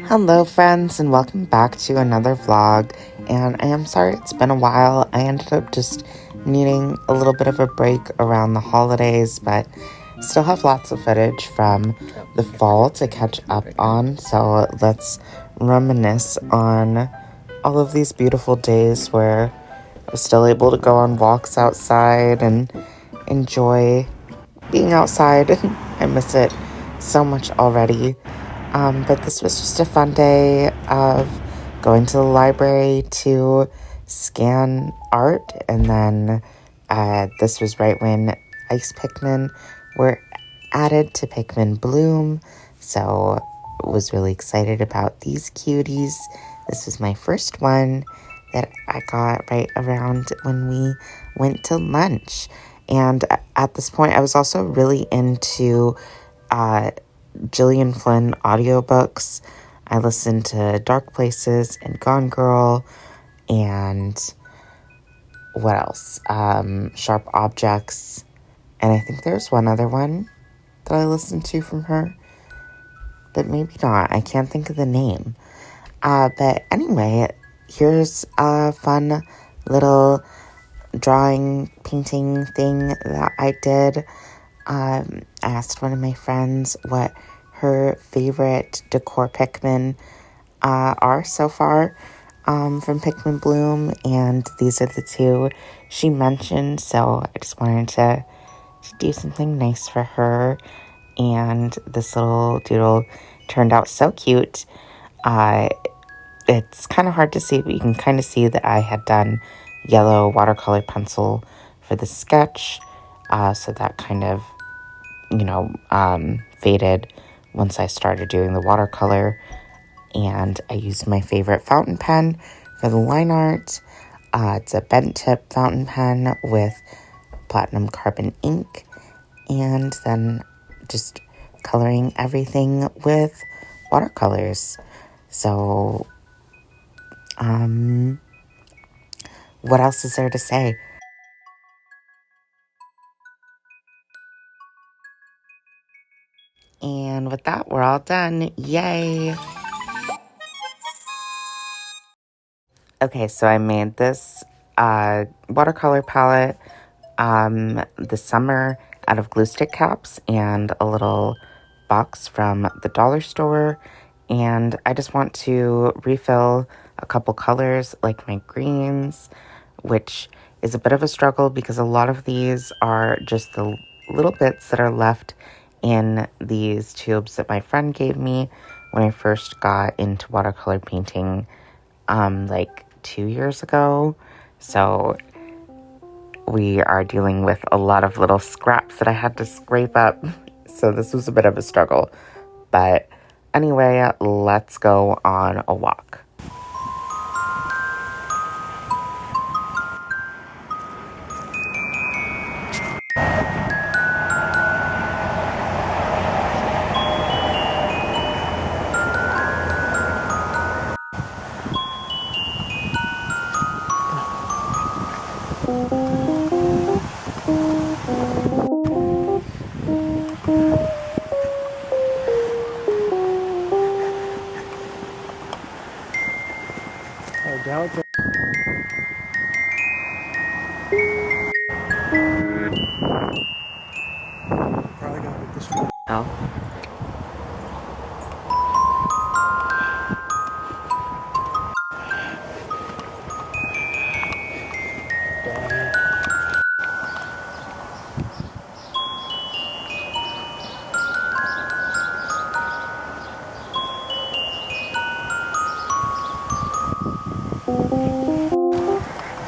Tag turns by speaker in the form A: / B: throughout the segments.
A: Hello friends, and welcome back to another vlog. And I am sorry it's been a while. I ended up just needing a little bit of a break around the holidays, but still have lots of footage from the fall to catch up on. So let's reminisce on all of these beautiful days where I was still able to go on walks outside and enjoy being outside. I miss it so much already. But this was just a fun day of going to the library to scan art, and then this was right when ice Pikmin were added to Pikmin Bloom, so was really excited about these cuties. This was my first one that I got right around when we went to lunch, and at this point I was also really into Gillian Flynn audiobooks. I listened to Dark Places and Gone Girl and what else? Sharp Objects. And I think there's one other one that I listened to from her, but maybe not. I can't think of the name. But anyway, here's a fun little drawing, painting thing that I did. I asked one of my friends what her favorite decor Pikmin are so far from Pikmin Bloom, and these are the two she mentioned, so I just wanted to do something nice for her, and this little doodle turned out so cute. It's kind of hard to see, but you can kind of see that I had done yellow watercolor pencil for the sketch, so that kind of faded once I started doing the watercolor. And I used my favorite fountain pen for the line art. It's a bent tip fountain pen with platinum carbon ink, and then just coloring everything with watercolors. So, what else is there to say? And with that, we're all done. Yay! Okay, so I made this watercolor palette this summer out of glue stick caps and a little box from the dollar store. And I just want to refill a couple colors like my greens, which is a bit of a struggle because a lot of these are just the little bits that are left in these tubes that my friend gave me when I first got into watercolor painting like 2 years ago. So we are dealing with a lot of little scraps that I had to scrape up. So this was a bit of a struggle. But anyway, let's go on a walk. Oh.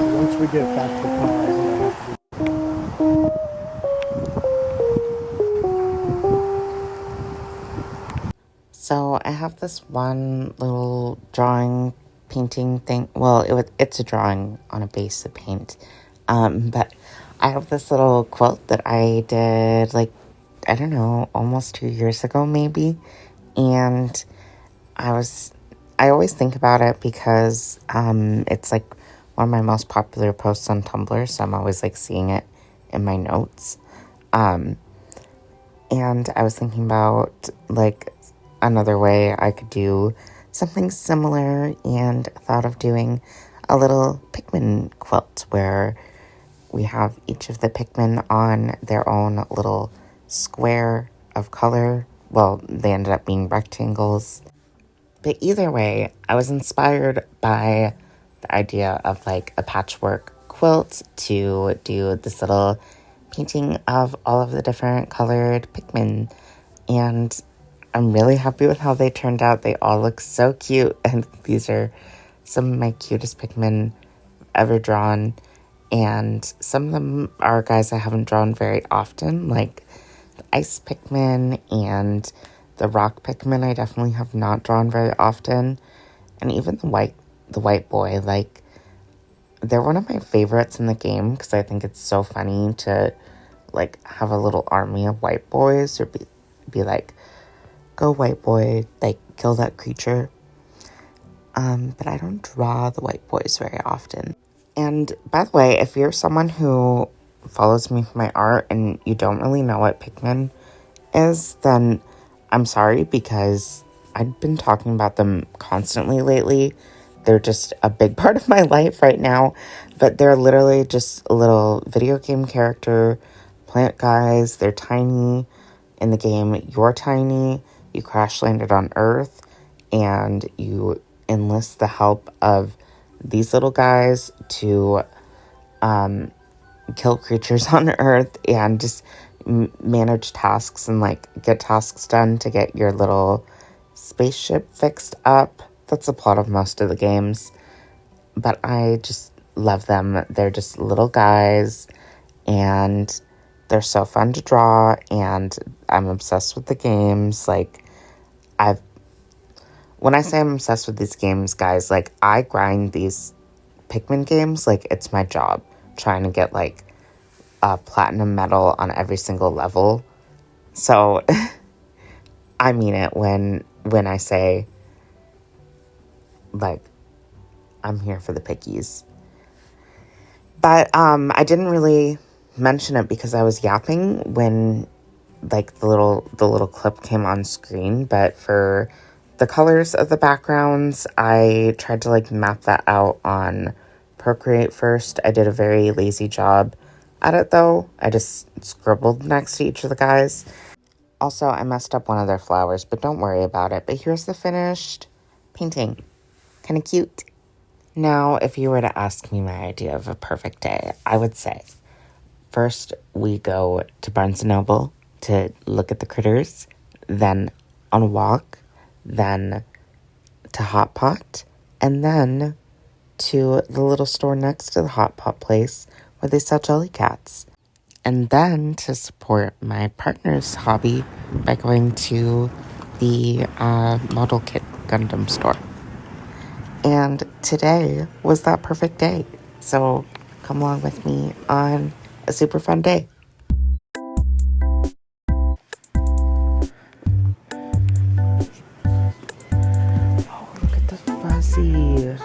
B: Once we get back to the car, I'm gonna have to
A: So I have this one little drawing painting thing. Well, it's a drawing on a base of paint. But I have this little quilt that I did like, I don't know, almost 2 years ago maybe. And I always think about it because it's like one of my most popular posts on Tumblr, so I'm always like seeing it in my notes. And I was thinking about like another way I could do something similar and thought of doing a little Pikmin quilt where we have each of the Pikmin on their own little square of color. Well, they ended up being rectangles. But either way, I was inspired by the idea of like a patchwork quilt to do this little painting of all of the different colored Pikmin. And I'm really happy with how they turned out. They all look so cute. And these are some of my cutest Pikmin ever drawn. And some of them are guys I haven't drawn very often, like the Ice Pikmin and the Rock Pikmin I definitely have not drawn very often. And even the white boy, like, they're one of my favorites in the game because I think it's so funny to, like, have a little army of white boys or be like, go white boy, like, kill that creature. But I don't draw the white boys very often. And by the way, if you're someone who follows me for my art and you don't really know what Pikmin is, then I'm sorry because I've been talking about them constantly lately. They're just a big part of my life right now, but they're literally just a little video game character, plant guys. They're tiny. In the game, you're tiny. You crash landed on Earth, and you enlist the help of these little guys to kill creatures on Earth and just manage tasks and like get tasks done to get your little spaceship fixed up. That's the plot of most of the games, but I just love them. They're just little guys and they're so fun to draw, and I'm obsessed with the games. Like, when I say I'm obsessed with these games, guys, like, I grind these Pikmin games like it's my job, trying to get, like, a platinum medal on every single level. So, I mean it when I say, like, I'm here for the pickies. But, I didn't really mention it because I was yapping when, like, the little clip came on screen, but for the colors of the backgrounds, I tried to, like, map that out on Procreate first. I did a very lazy job at it, though. I just scribbled next to each of the guys. Also, I messed up one of their flowers, but don't worry about it. But here's the finished painting. Kind of cute. Now, if you were to ask me my idea of a perfect day, I would say, first, we go to Barnes & Noble to look at the critters, then on a walk, then to Hot Pot, and then to the little store next to the Hot Pot place where they sell jelly cats. And then to support my partner's hobby by going to the Model Kit Gundam store. And today was that perfect day. So come along with me on a super fun day. Oh, look at the fuzzy.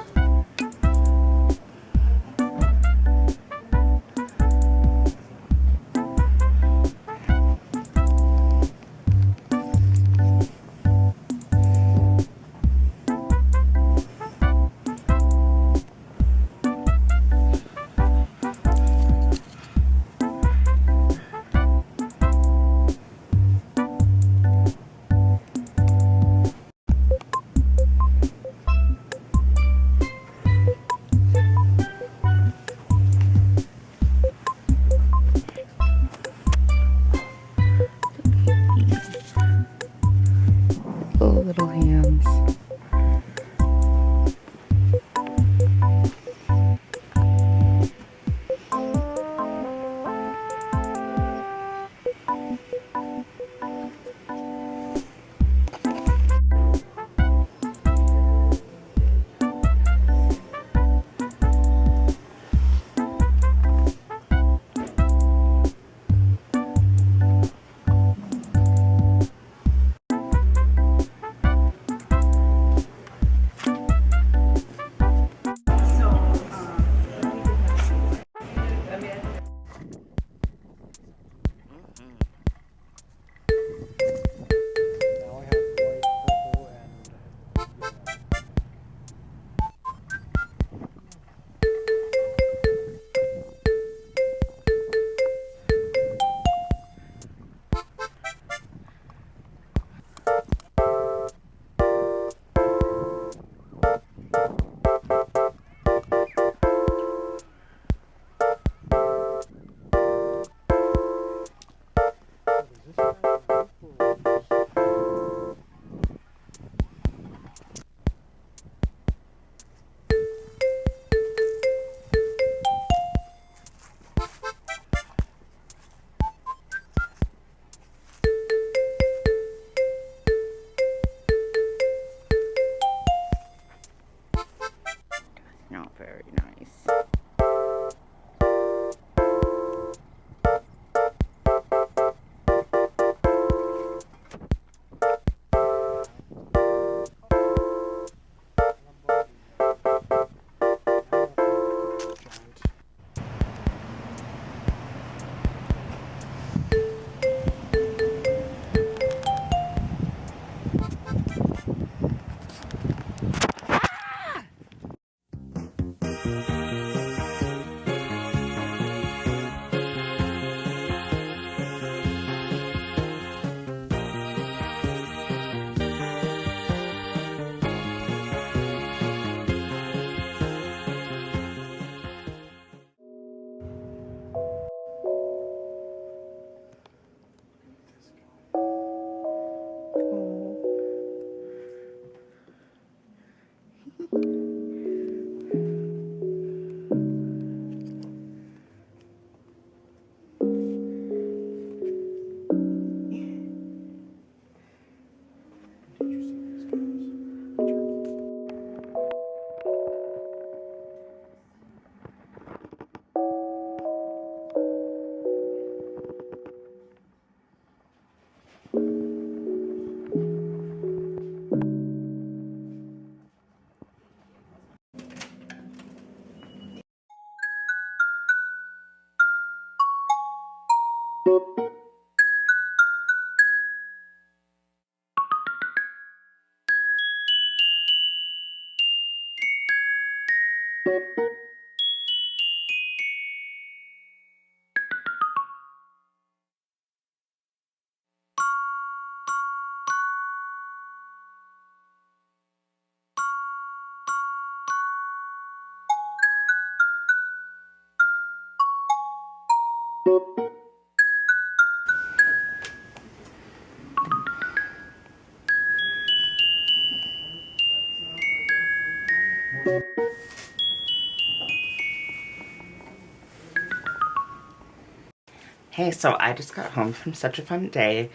A: Hey, so I just got home from such a fun day.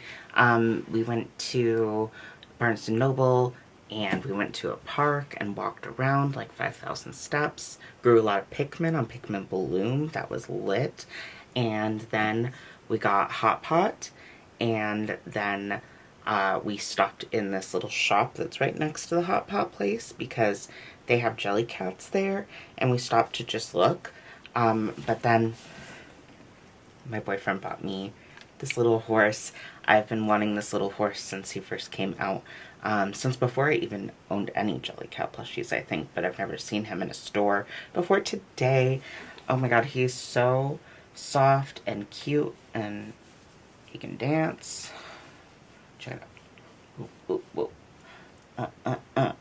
A: We went to Barnes & Noble, and we went to a park and walked around like 5,000 steps. Grew a lot of Pikmin on Pikmin Bloom. That was lit. And then we got Hot Pot, and then we stopped in this little shop that's right next to the Hot Pot place because they have Jellycats there, and we stopped to just look. But then my boyfriend bought me this little horse. I've been wanting this little horse since he first came out. Since before I even owned any Jellycat plushies, I think, but I've never seen him in a store before today. Oh my god, he's so soft and cute, and he can dance. Check it out. Whoop, whoop, whoop.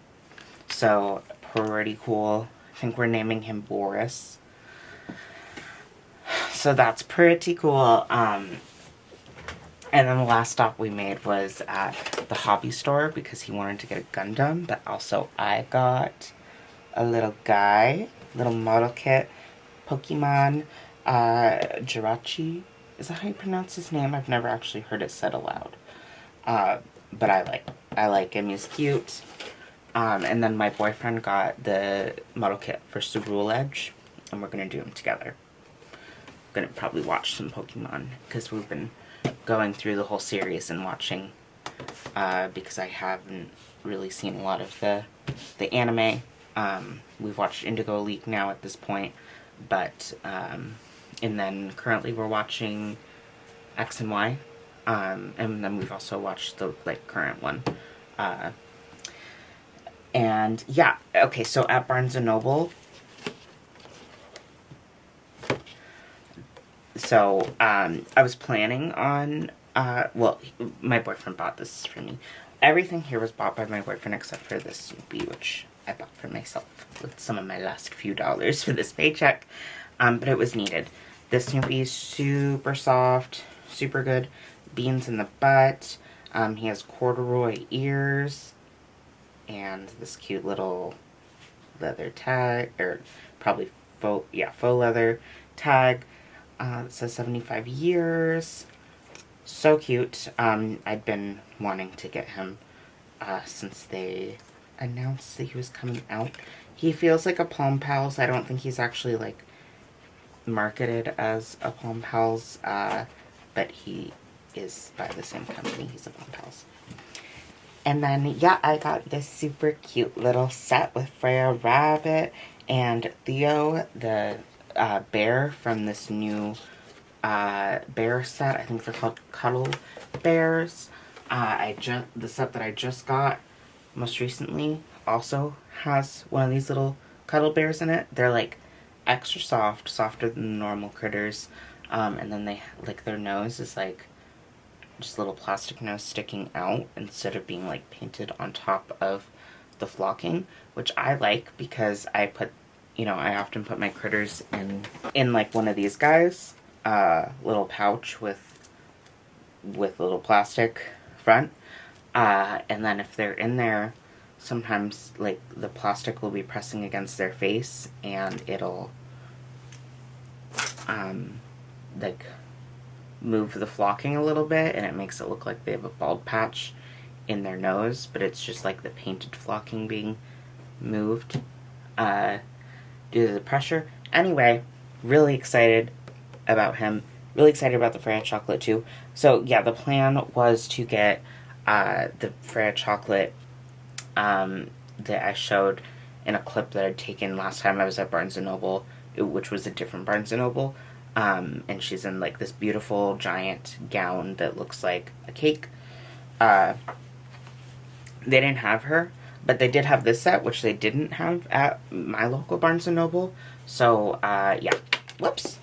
A: So, pretty cool. I think we're naming him Boris. So that's pretty cool. And then the last stop we made was at the hobby store because he wanted to get a Gundam, but also I got a little guy, little model kit, Pokemon, Jirachi. Is that how you pronounce his name? I've never actually heard it said aloud. But I like him, he's cute. And then my boyfriend got the model kit for Cerulean Edge, and we're gonna do them together. Gonna probably watch some Pokemon because we've been going through the whole series and watching because I haven't really seen a lot of the anime. We've watched Indigo League now at this point, but and then currently we're watching X and Y, and then we've also watched the current one. And yeah, okay, so at Barnes & Noble, so, I was planning on, well, my boyfriend bought this for me. Everything here was bought by my boyfriend except for this Snoopy, which I bought for myself with some of my last few dollars for this paycheck. But it was needed. This Snoopy is super soft, super good. Beans in the butt. He has corduroy ears. And this cute little leather tag, or probably faux leather tag. It says 75 years. So cute. I'd been wanting to get him since they announced that he was coming out. He feels like a Palm Pals. I don't think he's actually marketed as a Palm Pals, but he is by the same company. He's a Palm Pals. And then, yeah, I got this super cute little set with Freya Rabbit and Theo, the bear from this new bear set. I think they're called Cuddle Bears. The set that I just got most recently also has one of these little cuddle bears in it. They're extra soft, softer than normal critters. And then they their nose is just a little plastic nose sticking out instead of being painted on top of the flocking, which I like because I often put my critters in one of these guys, little pouch with little plastic front, and then if they're in there, sometimes the plastic will be pressing against their face and it'll move the flocking a little bit, and it makes it look like they have a bald patch in their nose, but it's just the painted flocking being moved due to the pressure. Anyway, really excited about him. Really excited about the Freya chocolate too. So yeah, the plan was to get the Freya chocolate that I showed in a clip that I'd taken last time I was at Barnes & Noble, which was a different Barnes & Noble. And she's in this beautiful giant gown that looks like a cake. They didn't have her, But they did have this set, which they didn't have at my local Barnes & Noble. So, yeah. Whoops.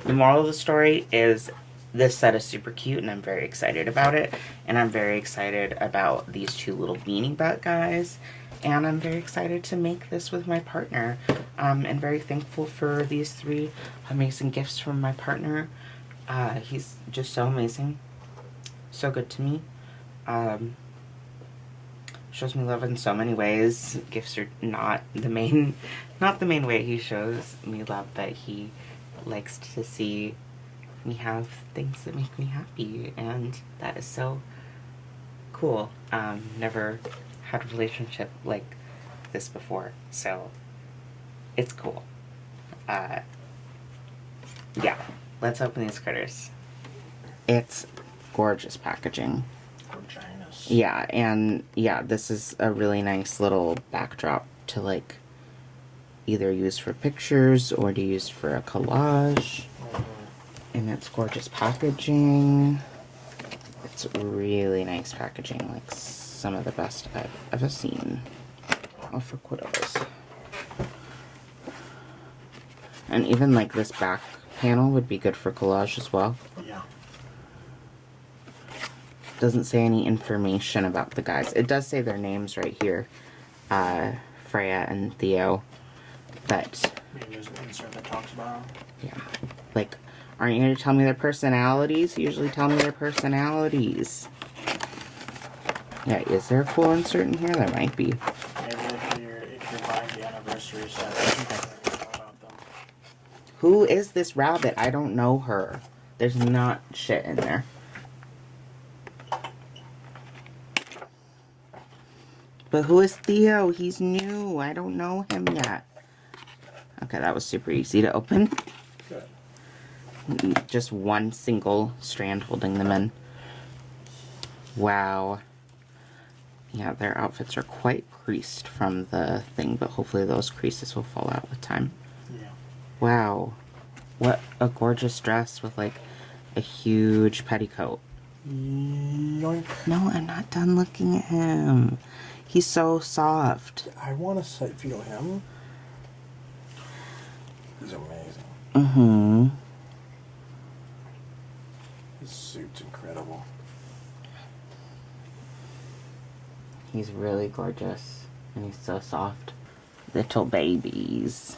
A: The moral of the story is this set is super cute, and I'm very excited about it. And I'm very excited about these two little Beanie Butt guys. And I'm very excited to make this with my partner. And very thankful for these 3 amazing gifts from my partner. He's just so amazing. So good to me. Shows me love in so many ways. Gifts are not the main way he shows me love, but he likes to see me have things that make me happy, and that is so cool. Never had a relationship like this before, so it's cool. Yeah, let's open these critters. It's gorgeous packaging.
B: Gorginous.
A: Yeah, and yeah, this is a really nice little backdrop to like either use for pictures or to use for a collage. And it's gorgeous packaging. It's really nice packaging, like some of the best I've ever seen. Oh, for kiddos. And even like this back panel would be good for collage as well.
B: Yeah.
A: Doesn't say any information about the guys. It does say their names right here, Freya and Theo, but
B: Maybe there's an insert that talks about them.
A: yeah, like, aren't you going to tell me their personalities? Usually tell me their personalities. Yeah, is there a cool insert in here? There might be.
B: Maybe if you're buying the anniversary set, I think I know about them.
A: Who is this rabbit? I don't know her. There's not shit in there. But who is Theo? He's new. I don't know him yet. Okay, that was super easy to open.
B: Good.
A: Just one single strand holding them in. Wow. Yeah, their outfits are quite creased from the thing, but hopefully those creases will fall out with time.
B: Yeah.
A: Wow. What a gorgeous dress with like a huge petticoat.
B: Yoink.
A: No, I'm not done looking at him. He's so soft.
B: I want to feel him. He's amazing.
A: Mm-hmm.
B: His suit's incredible.
A: He's really gorgeous. And he's so soft. Little babies.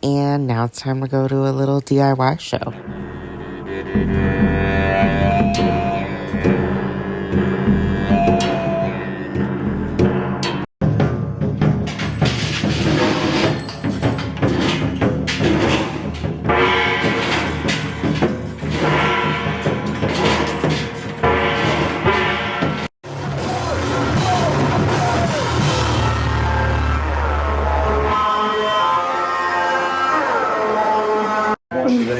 A: And now it's time to go to a little DIY show.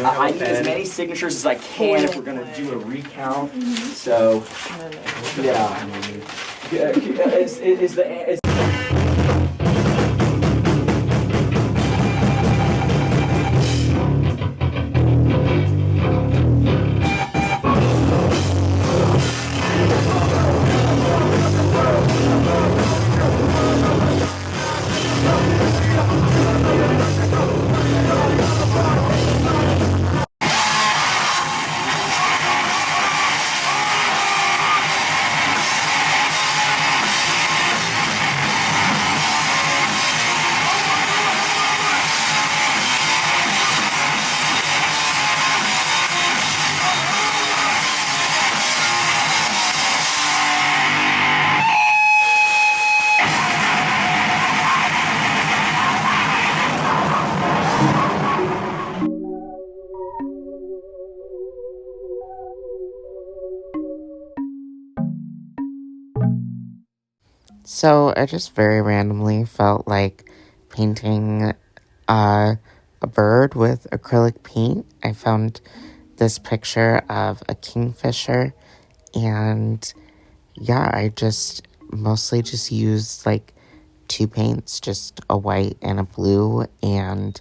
C: I need as many signatures as I can if we're gonna do a recount. So, yeah. Is
A: So I just very randomly felt like painting a bird with acrylic paint. I found this picture of a kingfisher, and yeah, I just mostly just used like two paints, just a white and a blue, and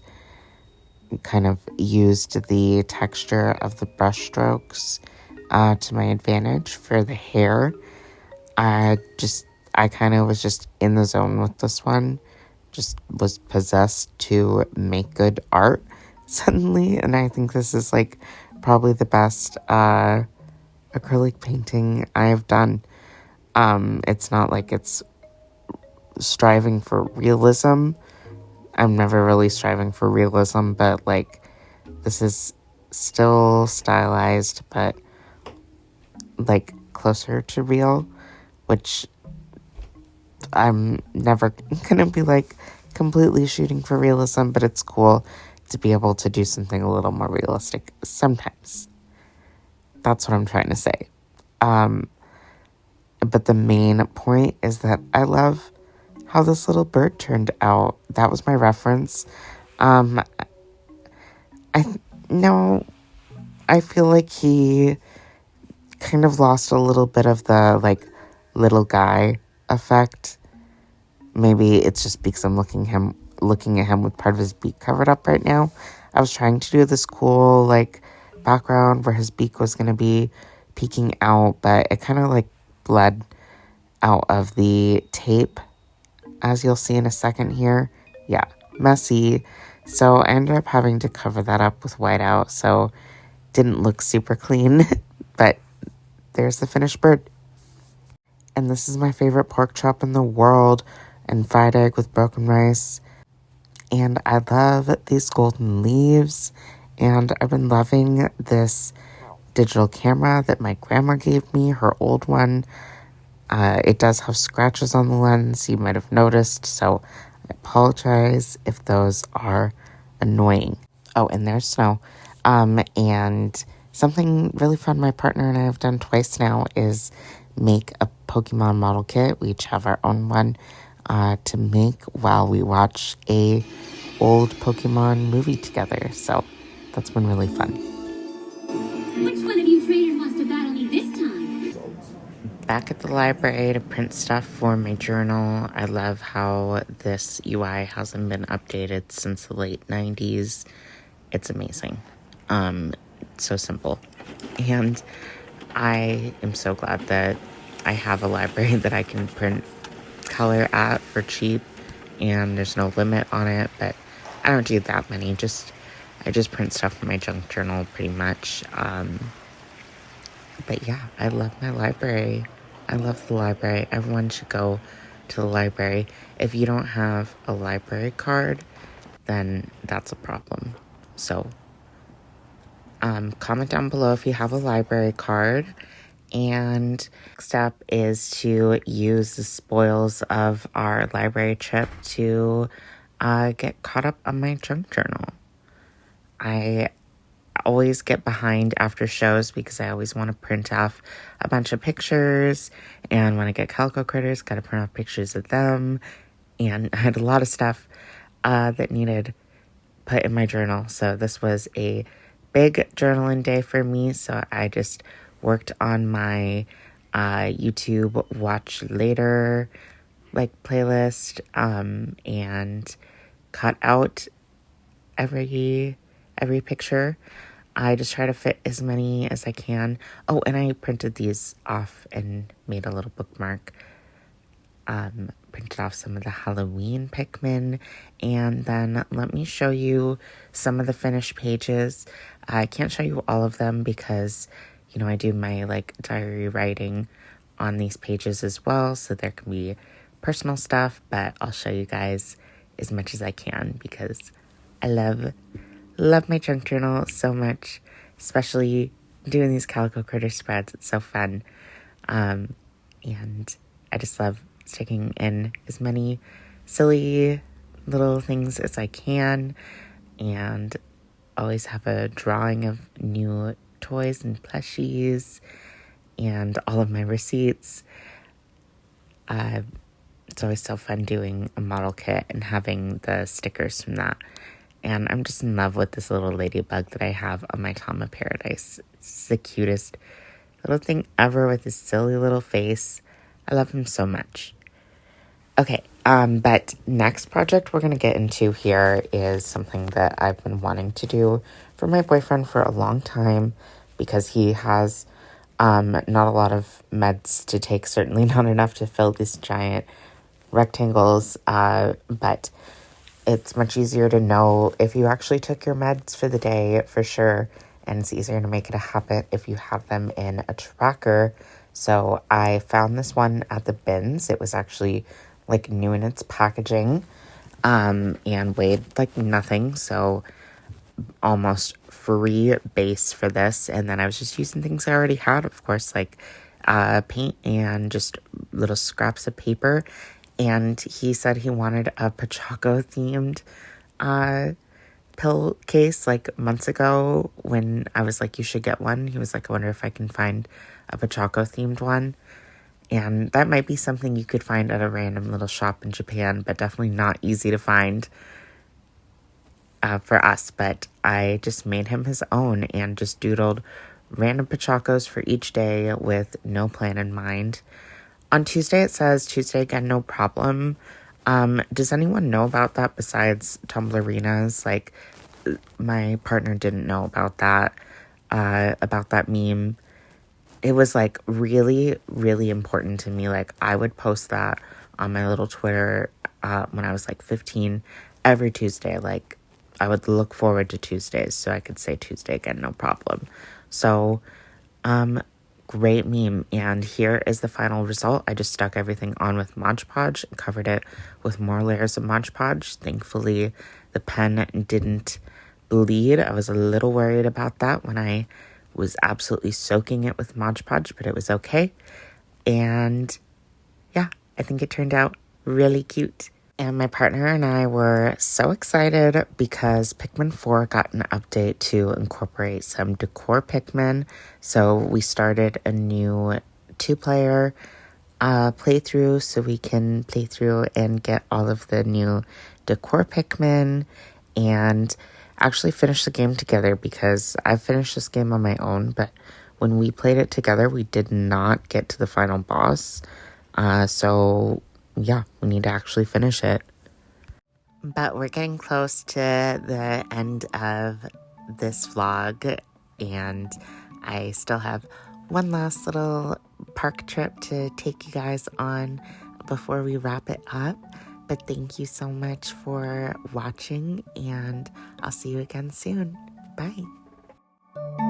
A: kind of used the texture of the brush strokes to my advantage for the hair. I kind of was just in the zone with this one, just was possessed to make good art suddenly, and I think this is like probably the best acrylic painting I have done. It's not like it's striving for realism. I'm never really striving for realism, but like this is still stylized, but like closer to real, which I'm never gonna be like completely shooting for realism, but it's cool to be able to do something a little more realistic sometimes. That's what I'm trying to say. But the main point is that I love how this little bird turned out. That was my reference. I no, I feel like he kind of lost a little bit of the like little guy effect. Maybe it's just because I'm looking at him with part of his beak covered up right now. I was trying to do this cool like background where his beak was gonna be peeking out, but it kind of like bled out of the tape, as you'll see in a second here. Yeah, messy. So I ended up having to cover that up with whiteout, so didn't look super clean, but there's the finished bird. And this is my favorite pork chop in the world, and fried egg with broken rice. And I love these golden leaves, and I've been loving this digital camera that my grandma gave me, her old one. It does have scratches on the lens, you might have noticed, so I apologize if those are annoying. Oh, and there's snow. And something really fun my partner and I have done twice now is make a Pokemon model kit. We each have our own one to make while we watch a old Pokemon movie together. So that's been really fun.
D: Which one of you traitors wants to battle me this time?
A: Back at the library to print stuff for my journal. I love how this UI hasn't been updated since the late 90s. It's amazing. So simple. And I am so glad that I have a library that I can print color at for cheap, and there's no limit on it, but I don't do that many. I just print stuff for my junk journal pretty much. But yeah, I love my library. I love the library. Everyone should go to the library. If you don't have a library card, then that's a problem. So, comment down below if you have a library card. And next up is to use the spoils of our library trip to get caught up on my junk journal. I always get behind after shows because I always want to print off a bunch of pictures, and when I get Calico Critters, gotta print off pictures of them, and I had a lot of stuff that needed put in my journal, so this was a big journaling day for me, so I just worked on my YouTube watch later like playlist and cut out every picture. I just try to fit as many as I can. Oh, and I printed these off and made a little bookmark. Printed off some of the Halloween Pikmin. And then let me show you some of the finished pages. I can't show you all of them because, you know, I do my like diary writing on these pages as well. So there can be personal stuff, but I'll show you guys as much as I can because I love my junk journal so much, especially doing these Calico Critter spreads. It's so fun. And I just love sticking in as many silly little things as I can, and always have a drawing of new toys and plushies and all of my receipts. it's always so fun doing a model kit and having the stickers from that. And I'm just in love with this little ladybug that I have on my Tom of Paradise. It's the cutest little thing ever with his silly little face. I love him so much. Okay, but next project we're going to get into here is something that I've been wanting to do for my boyfriend for a long time because he has not a lot of meds to take, certainly not enough to fill these giant rectangles, but it's much easier to know if you actually took your meds for the day for sure, and it's easier to make it a habit if you have them in a tracker. So I found this one at the bins. It was actually like new in its packaging, and weighed like nothing, so almost free base for this. And then I was just using things I already had, of course, like paint and just little scraps of paper. And he said he wanted a Pochacco themed pill case like months ago when I was like, you should get one. He was like, I wonder if I can find a Pochacco themed one. And that might be something you could find at a random little shop in Japan, but definitely not easy to find for us. But I just made him his own and just doodled random Pochaccos for each day with no plan in mind. On Tuesday, it says, Tuesday again, no problem. Does anyone know about that besides Tumblrinas? Like, my partner didn't know about that meme. It was, like, really, really important to me. Like, I would post that on my little Twitter when I was, like, 15 every Tuesday. Like, I would look forward to Tuesdays so I could say Tuesday again, no problem. So, great meme. And here is the final result. I just stuck everything on with Mod Podge and covered it with more layers of Mod Podge. Thankfully, the pen didn't bleed. I was a little worried about that when I was absolutely soaking it with Mod Podge, but it was okay. And yeah, I think it turned out really cute. And my partner and I were so excited because Pikmin 4 got an update to incorporate some decor Pikmin. So we started a new 2-player playthrough so we can play through and get all of the new decor Pikmin and actually finish the game together, because I finished this game on my own, but when we played it together, we did not get to the final boss. So yeah, we need to actually finish it. But we're getting close to the end of this vlog, and I still have one last little park trip to take you guys on before we wrap it up. But thank you so much for watching, and I'll see you again soon. Bye.